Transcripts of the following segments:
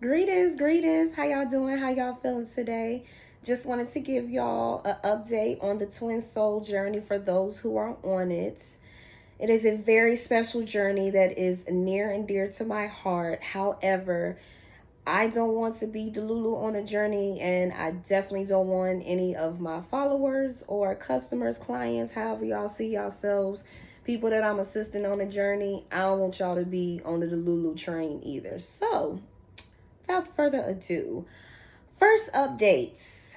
Greetings, greetings. How y'all doing? How y'all feeling today? Just wanted to give y'all an update on the Twinsoul journey for those who are on it. It is a very special journey that is near and dear to my heart. However, I don't want to be Delulu on a journey, and I definitely don't want any of my followers or customers, clients, however y'all see yourselves, people that I'm assisting on the journey. I don't want y'all to be on the Delulu train either. So, without further ado, first updates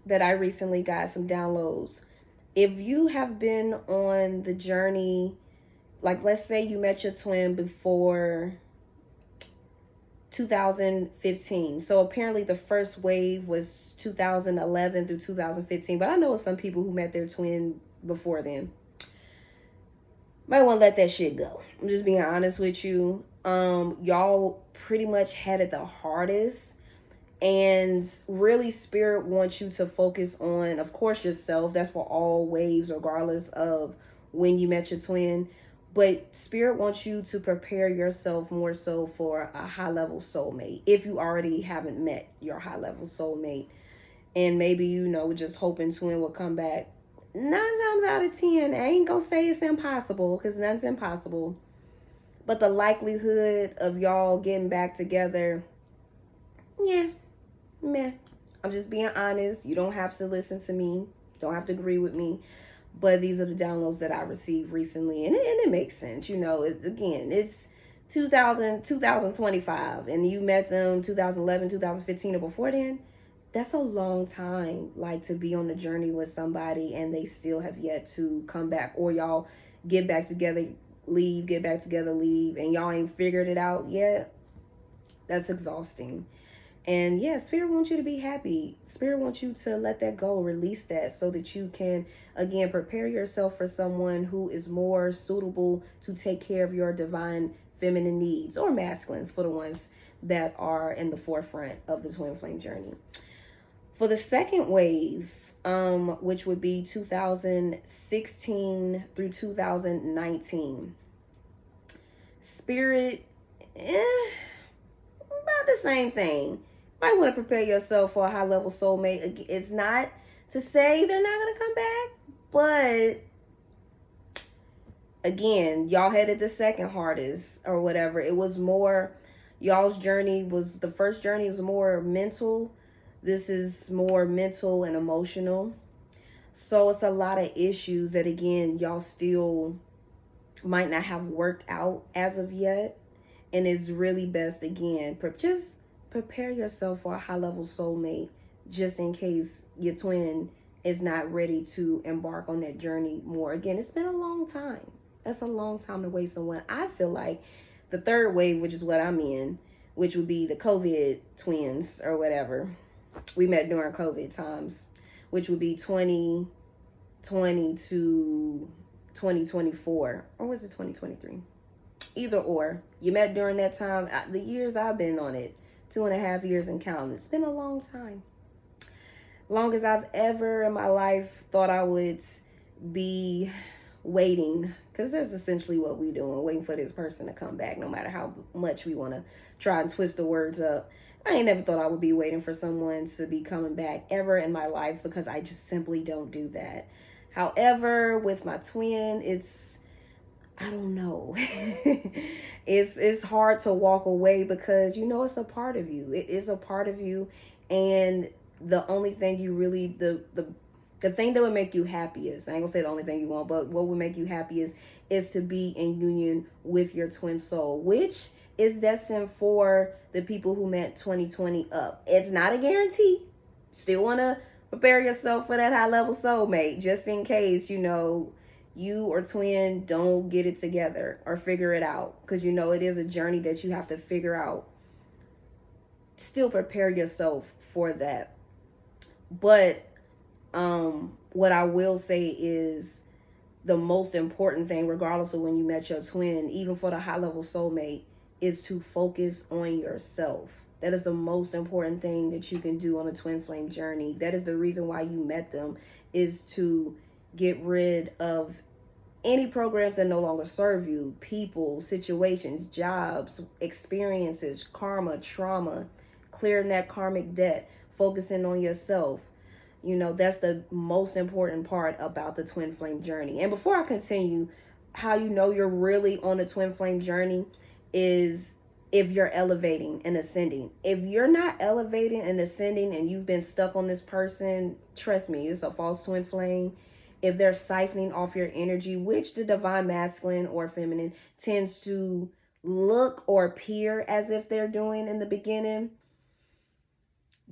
that I recently got some downloads. If you have been on the journey, like let's say you met your twin before 2015. So apparently the first wave was 2011 through 2015. But I know some people who met their twin before then. Might want to let that shit go. I'm just being honest with you. Y'all pretty much had it the hardest. And really, Spirit wants you to focus on, of course, yourself. That's for all waves, regardless of when you met your twin. But Spirit wants you to prepare yourself more so for a high level soulmate. If you already haven't met your high level soulmate, and maybe, just hoping twin will come back. 9 times out of 10, I ain't gonna say it's impossible because nothing's impossible. But the likelihood of y'all getting back together, yeah, meh. I'm just being honest. You don't have to listen to me. Don't have to agree with me. But these are the downloads that I received recently. And it makes sense. It's 2025. And you met them 2011, 2015 or before then. That's a long time, like, to be on the journey with somebody and they still have yet to come back. Or y'all get back together, leave, get back together, leave. And y'all ain't figured it out yet. That's exhausting. And yeah, Spirit wants you to be happy. Spirit wants you to let that go, release that so that you can, again, prepare yourself for someone who is more suitable to take care of your divine feminine needs, or masculines for the ones that are in the forefront of the twin flame journey. For the second wave, which would be 2016 through 2019, Spirit, about the same thing. Might want to prepare yourself for a high level soulmate. It's not to say they're not going to come back, but again, y'all had it the second hardest or whatever. It was more, y'all's journey was, the first journey was more mental. This is more mental and emotional. So it's a lot of issues that, again, y'all still might not have worked out as of yet. And it's really best, again, just prepare yourself for a high-level soulmate just in case your twin is not ready to embark on that journey more. Again, it's been a long time. That's a long time to wait someone. I feel like the third wave, which is what I'm in, which would be the COVID twins or whatever, we met during COVID times, which would be 2020 to 2024. Or was it 2023? Either or. You met during that time. The years I've been on it, 2.5 years and counting. It's been a long time. Long as I've ever in my life thought I would be waiting, because that's essentially what we doing, waiting for this person to come back, no matter how much we want to try and twist the words up. I ain't never thought I would be waiting for someone to be coming back ever in my life, because I just simply don't do that. However, with my twin, I don't know. It's hard to walk away because it's a part of you. It is a part of you, and the only thing you really the thing that would make you happiest, I ain't gonna say the only thing you want, but what would make you happiest is to be in union with your twin soul, which is destined for the people who met 2020 up. It's not a guarantee. Still want to prepare yourself for that high level soulmate, just in case, you or twin don't get it together or figure it out. Because it is a journey that you have to figure out. Still prepare yourself for that. But what I will say is the most important thing, regardless of when you met your twin, even for the high level soulmate, is to focus on yourself. That is the most important thing that you can do on a twin flame journey. That is the reason why you met them, is to get rid of any programs that no longer serve you, people, situations, jobs, experiences, karma, trauma, clearing that karmic debt, focusing on yourself. You know, that's the most important part about the twin flame journey. And before I continue, how you know you're really on the twin flame journey is if you're elevating and ascending. If you're not elevating and ascending and you've been stuck on this person, trust me, it's a false twin flame. If they're siphoning off your energy, which the divine masculine or feminine tends to look or appear as if they're doing in the beginning,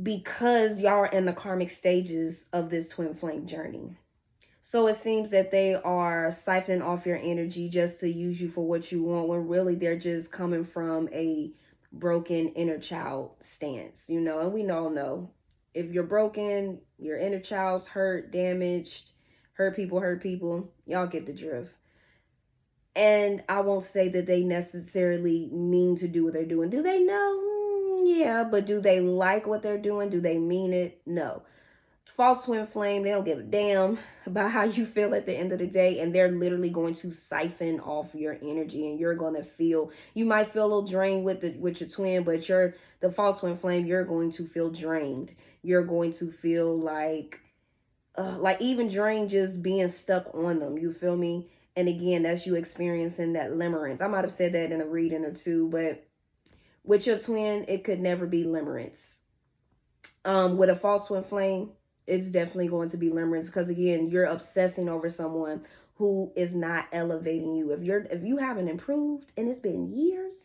because y'all are in the karmic stages of this twin flame journey. So it seems that they are siphoning off your energy just to use you for what you want, when really they're just coming from a broken inner child stance, you know. And we all know, if you're broken, your inner child's hurt, damaged, hurt people, y'all get the drift. And I won't say that they necessarily mean to do what they're doing. Do they know? Yeah, but do they like what they're doing? Do they mean it? No. False twin flame, they don't give a damn about how you feel at the end of the day, and they're literally going to siphon off your energy, and you're going to feel, you might feel a little drained with your twin, but the false twin flame, you're going to feel drained. You're going to feel like even drained just being stuck on them. You feel me? And again, that's you experiencing that limerence. I might have said that in a reading or two, but with your twin, it could never be limerence. With a false twin flame, it's definitely going to be limerence, because again, you're obsessing over someone who is not elevating you. If you haven't improved and it's been years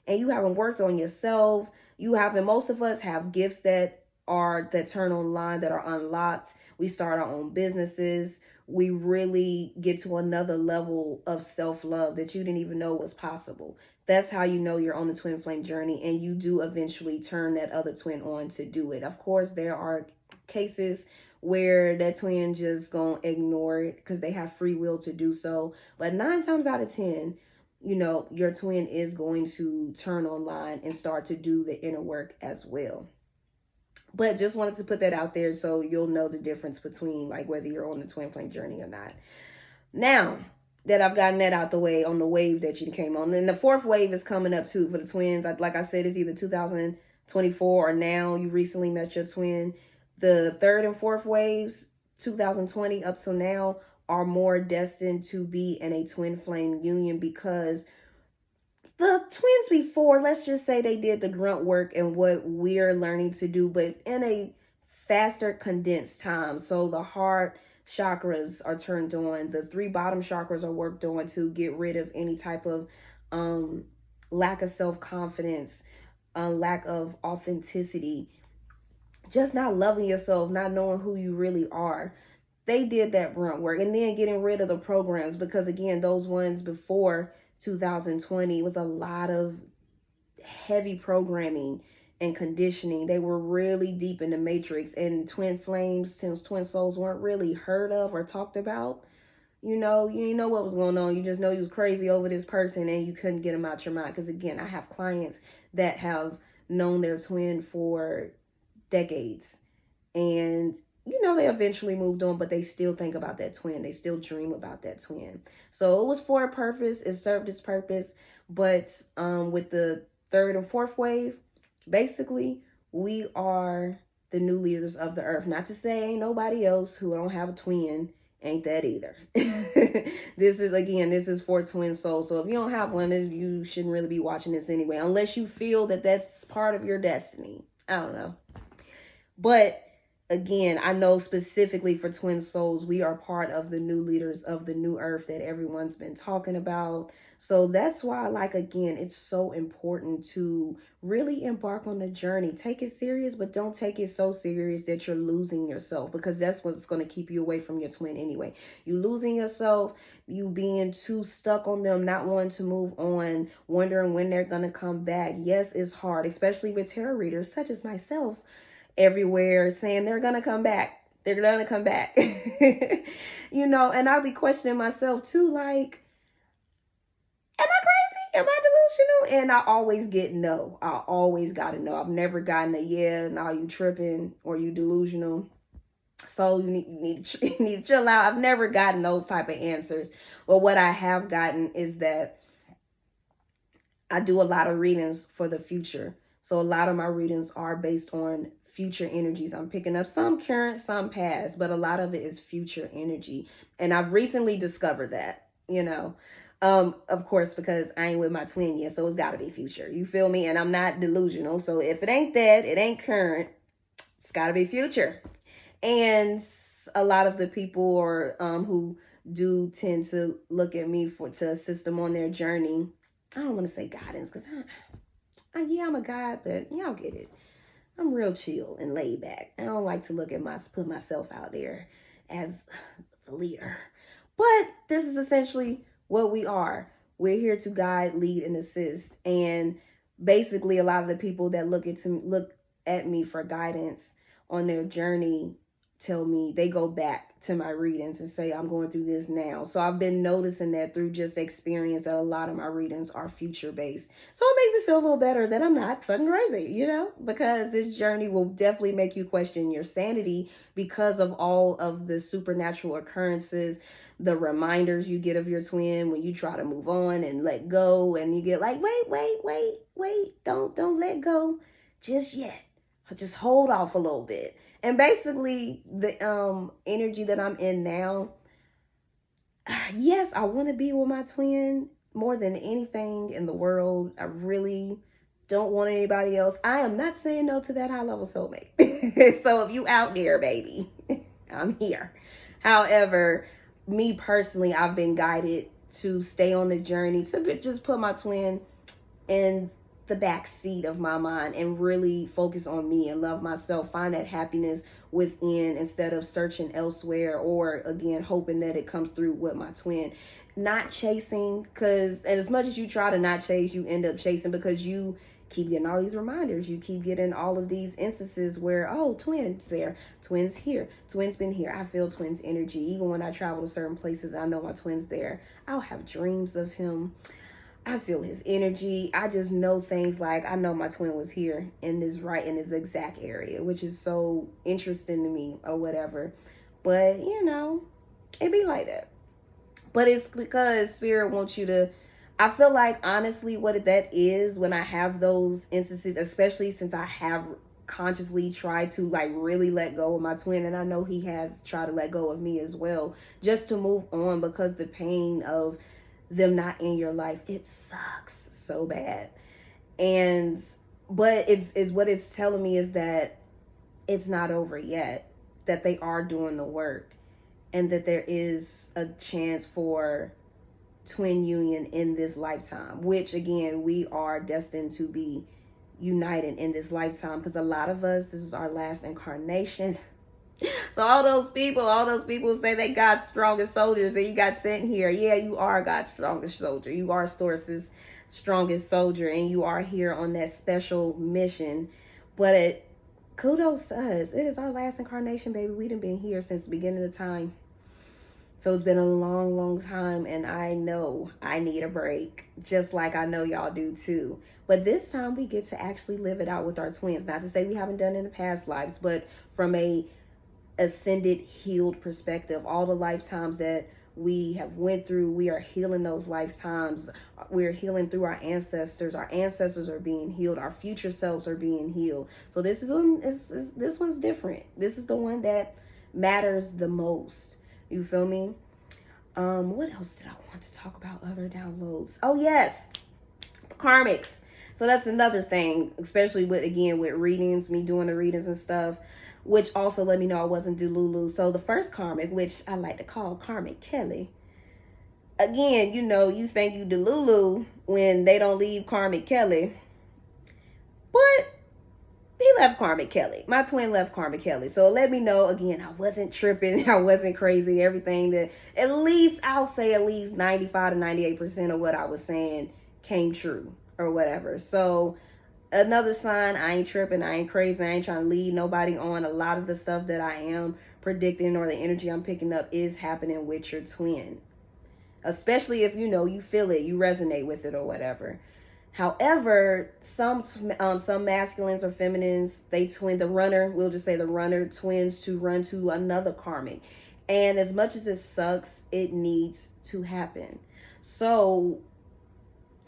and you haven't worked on yourself, most of us have gifts that turn online, that are unlocked. We start our own businesses. We really get to another level of self-love that you didn't even know was possible. That's how you know you're on the twin flame journey, and you do eventually turn that other twin on to do it. Of course, there are cases where that twin just gonna ignore it because they have free will to do so. But 9 times out of 10, you know, your twin is going to turn online and start to do the inner work as well. But just wanted to put that out there so you'll know the difference between like whether you're on the twin flame journey or not. Now that I've gotten that out the way on the wave that you came on, and the 4th wave is coming up too for the twins. Like I said, it's either 2024 or now you recently met your twin. The 3rd and 4th waves, 2020 up till now, are more destined to be in a twin flame union, because the twins before, let's just say they did the grunt work and what we're learning to do, but in a faster condensed time. So the heart chakras are turned on. The 3 bottom chakras are worked on to get rid of any type of lack of self-confidence, lack of authenticity, just not loving yourself, not knowing who you really are. They did that grunt work, and then getting rid of the programs, because again, those ones before 2020 was a lot of heavy programming and conditioning. They were really deep in the matrix, and twin flames, since twin souls weren't really heard of or talked about. You know, you didn't know what was going on. You just know you was crazy over this person and you couldn't get them out your mind. Because again, I have clients that have known their twin for decades, and you know, they eventually moved on, but they still think about that twin. They still dream about that twin. So it was for a purpose. It served its purpose. But with the 3rd and 4th wave, basically, we are the new leaders of the earth. Not to say ain't nobody else who don't have a twin. Ain't that either. This is for twin souls. So if you don't have one, you shouldn't really be watching this anyway, unless you feel that that's part of your destiny. I don't know. But again, I know specifically for twin souls, we are part of the new leaders of the new earth that everyone's been talking about. So that's why, like, again, it's so important to really embark on the journey. Take it serious, but don't take it so serious that you're losing yourself, because that's what's going to keep you away from your twin anyway. You losing yourself, you being too stuck on them, not wanting to move on, wondering when they're going to come back. Yes, it's hard, especially with tarot readers such as myself, everywhere saying they're gonna come back. They're gonna come back. You know, and I'll be questioning myself too, like, am I crazy? Am I delusional? And I always get no. I always gotta know. I've never gotten a yeah, no, you tripping or you delusional. So you need to chill out. I've never gotten those type of answers. But what I have gotten is that I do a lot of readings for the future. So a lot of my readings are based on future energies. I'm picking up some current, some past, but a lot of it is future energy. And I've recently discovered that, you know. Of course, because I ain't with my twin yet, so it's gotta be future. You feel me? And I'm not delusional. So if it ain't that, it ain't current, it's gotta be future. And a lot of the people or who do tend to look at me for to assist them on their journey. I don't want to say guidance because yeah, I'm a guide, but y'all get it. I'm real chill and laid back. I don't like to put myself out there as the leader. But this is essentially what we are. We're here to guide, lead, and assist. And basically, a lot of the people that look at me for guidance on their journey tell me they go back to my readings and say I'm going through this now. So I've been noticing that through just experience that a lot of my readings are future based. So it makes me feel a little better that I'm not fucking crazy, you know, because this journey will definitely make you question your sanity because of all of the supernatural occurrences, the reminders you get of your twin when you try to move on and let go, and you get like, wait, don't let go just yet. Just hold off a little bit. And basically, the energy that I'm in now, yes, I want to be with my twin more than anything in the world. I really don't want anybody else. I am not saying no to that high level soulmate. So if you out there, baby, I'm here. However, me personally, I've been guided to stay on the journey, to just put my twin in the back seat of my mind and really focus on me and love myself, find that happiness within instead of searching elsewhere or again hoping that it comes through with my twin. Not chasing, because as much as you try to not chase, you end up chasing because you keep getting all these reminders. You keep getting all of these instances where, oh, twins there, twins here, twins been here. I feel twins energy. Even when I travel to certain places, I know my twin's there. I'll have dreams of him. I feel his energy. I just know things like I know my twin was here in this exact area, which is so interesting to me or whatever. But you know, it be like that. But it's because spirit wants you to. I feel like honestly, what that is when I have those instances, especially since I have consciously tried to like really let go of my twin, and I know he has tried to let go of me as well, just to move on because the pain of them not in your life, it sucks so bad. And but it's what it's telling me is that it's not over yet, that they are doing the work, and that there is a chance for twin union in this lifetime, which again we are destined to be united in this lifetime, because a lot of us, this is our last incarnation. So all those people say they God's strongest soldiers and you got sent here. Yeah, you are God's strongest soldier. You are Source's strongest soldier, and you are here on that special mission. But kudos to us. It is our last incarnation, baby. We done been here since the beginning of time. So it's been a long, long time, and I know I need a break, just like I know y'all do too. But this time we get to actually live it out with our twins. Not to say we haven't done it in the past lives, but from a ascended, healed perspective, all the lifetimes that we have went through, we are healing those lifetimes. We're healing through our ancestors. Our ancestors are being healed. Our future selves are being healed. So this one's different. This is the one that matters the most. You feel me? What else did I want to talk about? Other downloads. Oh yes, karmics. So that's another thing, especially with readings, me doing the readings and stuff, which also let me know I wasn't Delulu. So the first karmic, which I like to call Karmic Kelly. Again, you know, you think you Delulu when they don't leave Karmic Kelly. But he left Karmic Kelly. My twin left Karmic Kelly. So let me know, again, I wasn't tripping. I wasn't crazy. Everything that, I'll say at least 95 to 98% of what I was saying came true or whatever. So another sign, I ain't tripping. I ain't crazy. I ain't trying to lead nobody on. A lot of the stuff that I am predicting or the energy I'm picking up is happening with your twin. Especially if, you know, you feel it, you resonate with it or whatever. However, some masculines or feminines, they twin, the runner, we'll just say the runner twins to run to another karmic. And as much as it sucks, it needs to happen. So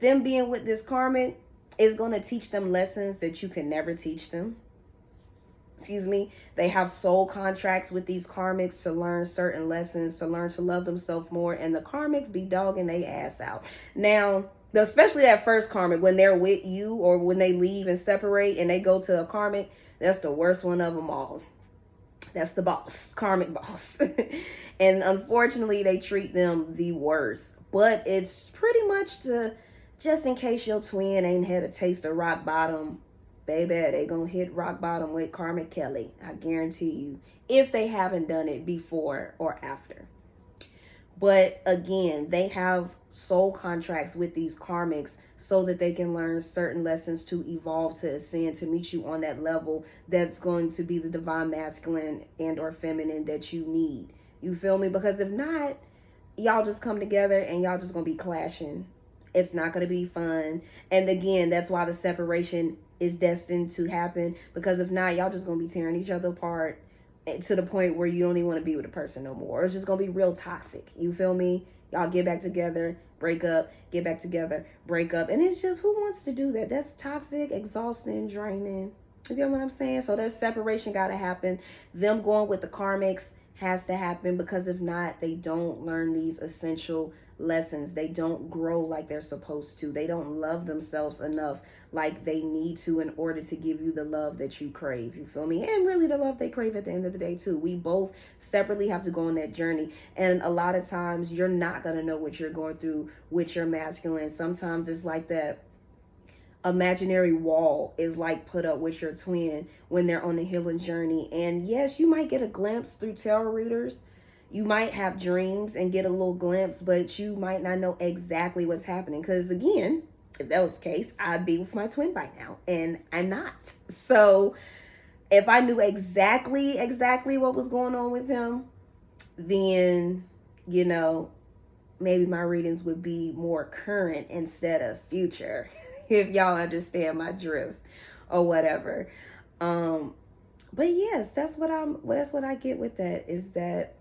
them being with this karmic, It's going to teach them lessons that you can never teach them. Excuse me. They have soul contracts with these karmics to learn certain lessons, to learn to love themselves more. And the karmics be dogging they ass out. Now, especially that first karmic, when they're with you or when they leave and separate and they go to a karmic, that's the worst one of them all. That's the boss, karmic boss. And unfortunately, they treat them the worst. But it's pretty much to, just in case your twin ain't had a taste of rock bottom, baby, they gonna hit rock bottom with Karmic Kelly. I guarantee you, if they haven't done it before or after. But again, they have soul contracts with these karmics so that they can learn certain lessons to evolve, to ascend, to meet you on that level that's going to be the divine masculine and or feminine that you need. You feel me? Because if not, y'all just come together and y'all just gonna be clashing. It's not gonna be fun. And again, that's why the separation is destined to happen, because if not, y'all just gonna be tearing each other apart to the point where you don't even want to be with a person no more. It's just gonna be real toxic. You feel me? Y'all get back together, break up, get back together, break up. And it's just, who wants to do that? That's toxic, exhausting, draining. You get what I'm saying? So that separation gotta happen. Them going with the karmics has to happen, because if not, they don't learn these essential lessons. They don't grow like they're supposed to. They don't love themselves enough like they need to in order to give you the love that you crave. You feel me? And really the love they crave at the end of the day too. We both separately have to go on that journey. And a lot of times you're not going to know what you're going through with your masculine. Sometimes it's like that imaginary wall is like put up with your twin when they're on the healing journey. And yes, you might get a glimpse through tarot readers. You might have dreams and get a little glimpse, but you might not know exactly what's happening. Because again, if that was the case, I'd be with my twin by now, and I'm not. So if I knew exactly what was going on with him, then, you know, maybe my readings would be more current instead of future, if y'all understand my drift or whatever. But yes, that's what I get with that, is that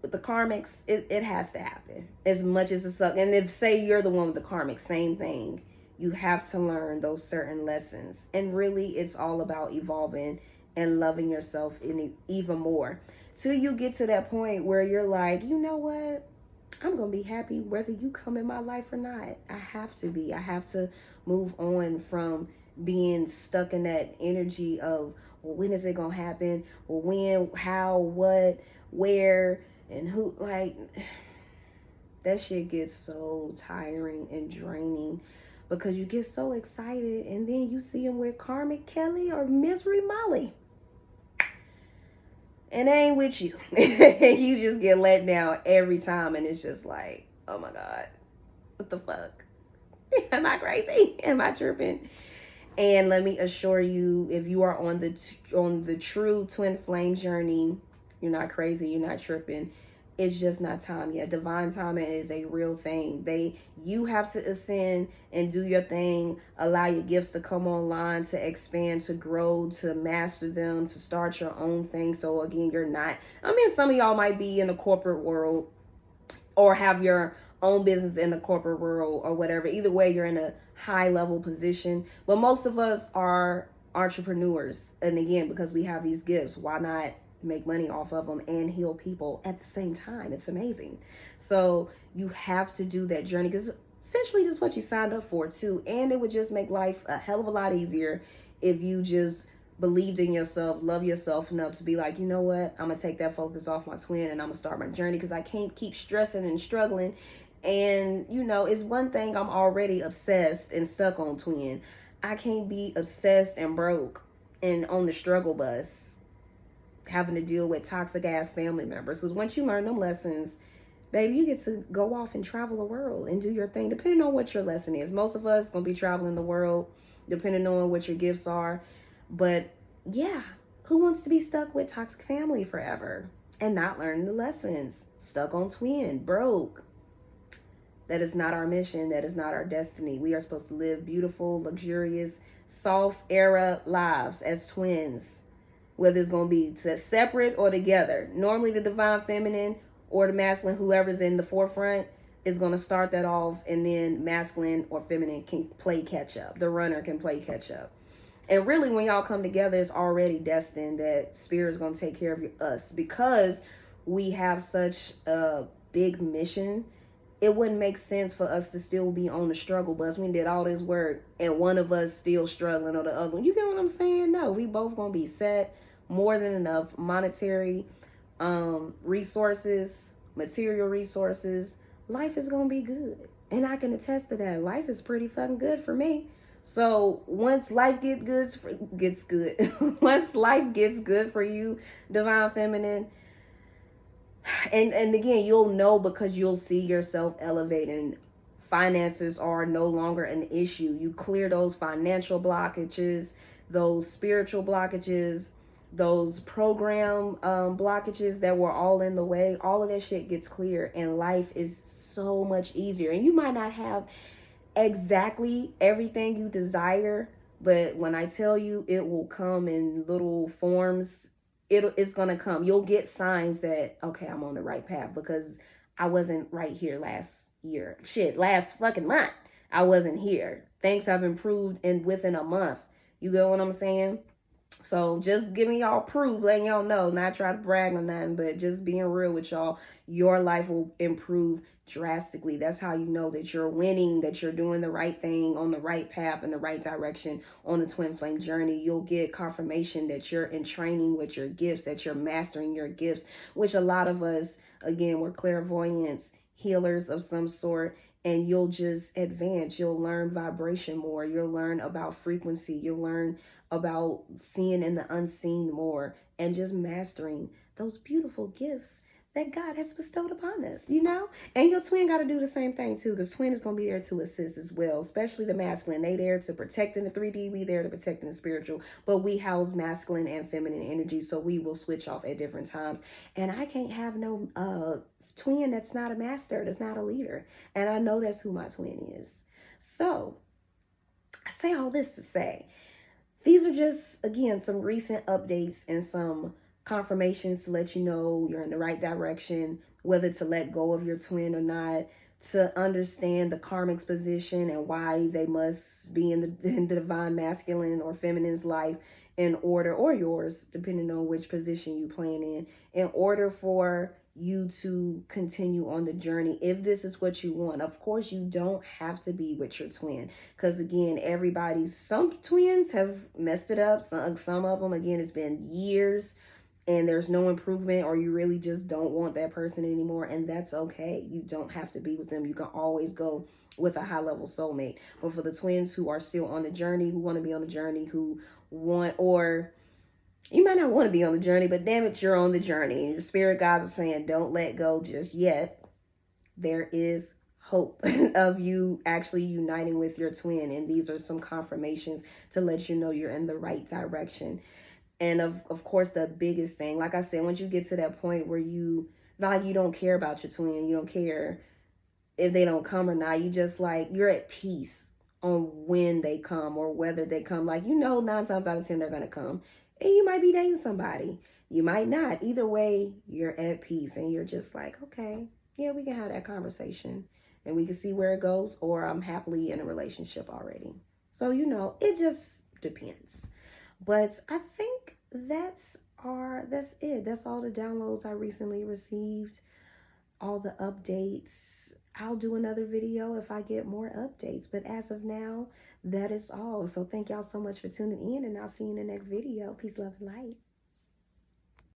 with the karmics, it has to happen, as much as it sucks. And if, say, you're the one with the karmic, same thing. You have to learn those certain lessons. And really, it's all about evolving and loving yourself even more, till you get to that point where you're like, you know what? I'm going to be happy whether you come in my life or not. I have to be. I have to move on from being stuck in that energy of, well, when is it going to happen? Well, when, how, what, where, and who. Like, that shit gets so tiring and draining, because you get so excited and then you see him with Karmic Kelly or Misery Molly, and they ain't with you. You just get let down every time, and it's just like, oh my God, what the fuck? Am I crazy? Am I tripping? And let me assure you, if you are on the true twin flame journey, you're not crazy, you're not tripping. It's just not time yet. Divine timing is a real thing. You have to ascend and do your thing. Allow your gifts to come online, to expand, to grow, to master them, to start your own thing. So again, you're not, some of y'all might be in the corporate world or have your own business in the corporate world or whatever. Either way, you're in a high level position. But most of us are entrepreneurs. And again, because we have these gifts, why not make money off of them and heal people at the same time? It's amazing. So you have to do that journey, because essentially this is what you signed up for too. And it would just make life a hell of a lot easier if you just believed in yourself, love yourself enough to be like, you know what, I'm gonna take that focus off my twin and I'm gonna start my journey, because I can't keep stressing and struggling. And it's one thing, I'm already obsessed and stuck on twin. I can't be obsessed and broke and on the struggle bus, having to deal with toxic ass family members. Because once you learn them lessons, baby, you get to go off and travel the world and do your thing, depending on what your lesson is. Most of us gonna be traveling the world, depending on what your gifts are. But yeah, who wants to be stuck with toxic family forever and not learn the lessons? Stuck on twin, broke. That is not our mission. That is not our destiny. We are supposed to live beautiful, luxurious, soft era lives as twins, whether it's going to be separate or together. Normally the divine feminine or the masculine, whoever's in the forefront, is going to start that off, and then masculine or feminine can play catch up. The runner can play catch up. And really, when y'all come together, it's already destined that spirit is going to take care of us, because we have such a big mission. It wouldn't make sense for us to still be on the struggle bus. We did all this work and one of us still struggling or the other one. You get what I'm saying? No, we both going to be set, more than enough monetary resources, material resources. Life is going to be good. And I can attest to that. Life is pretty fucking good for me. So once life gets good, once life gets good for you, divine feminine, and again, you'll know, because you'll see yourself elevating. Finances are no longer an issue. You clear those financial blockages, those spiritual blockages, those program blockages that were all in the way. All of that shit gets clear, and life is so much easier. And you might not have exactly everything you desire, but when I tell you, it will come in little forms. It's gonna come. You'll get signs that, okay, I'm on the right path, because I wasn't right here last year. Shit, last fucking month I wasn't here. Things have improved within a month. You get what I'm saying? So just giving y'all proof, letting y'all know, not try to brag on nothing, but just being real with y'all. Your life will improve drastically. That's how you know that you're winning, that you're doing the right thing, on the right path, in the right direction, on the twin flame journey. You'll get confirmation that you're in training with your gifts, that you're mastering your gifts, which a lot of us, again, we're clairvoyants, healers of some sort. And you'll just advance. You'll learn vibration more. You'll learn about frequency. You'll learn about seeing in the unseen more, and just mastering those beautiful gifts that God has bestowed upon us, you know? And your twin got to do the same thing too, because twin is going to be there to assist as well, especially the masculine. They there to protect in the 3D, we there to protect in the spiritual, but we house masculine and feminine energy, so we will switch off at different times. And I can't have no twin that's not a master, that's not a leader. And I know that's who my twin is. So I say all this to say, these are just, again, some recent updates and some confirmations to let you know you're in the right direction, whether to let go of your twin or not, to understand the karmic's position and why they must be in the divine masculine or feminine's life in order, or yours, depending on which position you playing in order for you to continue on the journey, if this is what you want. Of course, you don't have to be with your twin, because again, some twins have messed it up. Some of them, again, it's been years and there's no improvement, or you really just don't want that person anymore, and that's okay. You don't have to be with them. You can always go with a high level soulmate. But for the twins who are still on the journey, who want to be on the journey, who want, or you might not want to be on the journey, but damn it, you're on the journey. And your spirit guides are saying, don't let go just yet. There is hope of you actually uniting with your twin. And these are some confirmations to let you know you're in the right direction. And of course, the biggest thing, like I said, once you get to that point where you don't care about your twin, you don't care if they don't come or not, you just you're at peace on when they come or whether they come. 9 times out of 10, they're going to come. And you might be dating somebody. You might not. Either way, you're at peace and you're just okay, yeah, we can have that conversation and we can see where it goes, or I'm happily in a relationship already. So, it just depends. But I think that's it. That's all the downloads I recently received, all the updates. I'll do another video if I get more updates. But as of now, that is all. So thank y'all so much for tuning in, and I'll see you in the next video. Peace, love, and light.